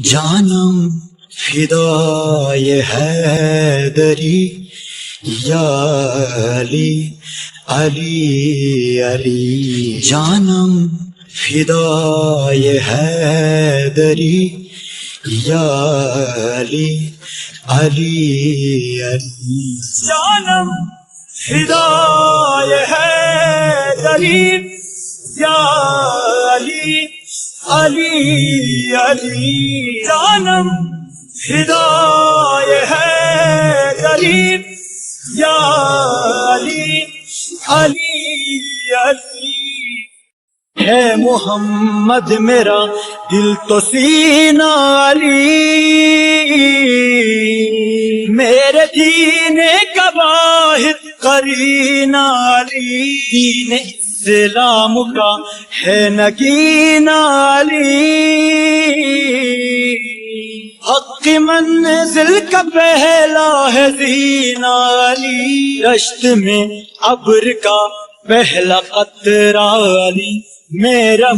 جانم فدای حیدری یا علی علی علی، جانم فدای حیدری یا علی علی علی، جانم فدای حیدری یا علی علی علی، جانم فدای حیدری یا علی علی علی، ہے محمد میرا دل تو سینہ علی، میرے دین کا واحد قرینہ علی، دین اسلام کا ہے نگینہ علی، حق کی منزل کا پہلا ہے زینہ علی، رشت میں ابر کا پہلا قطرہ علی، میرا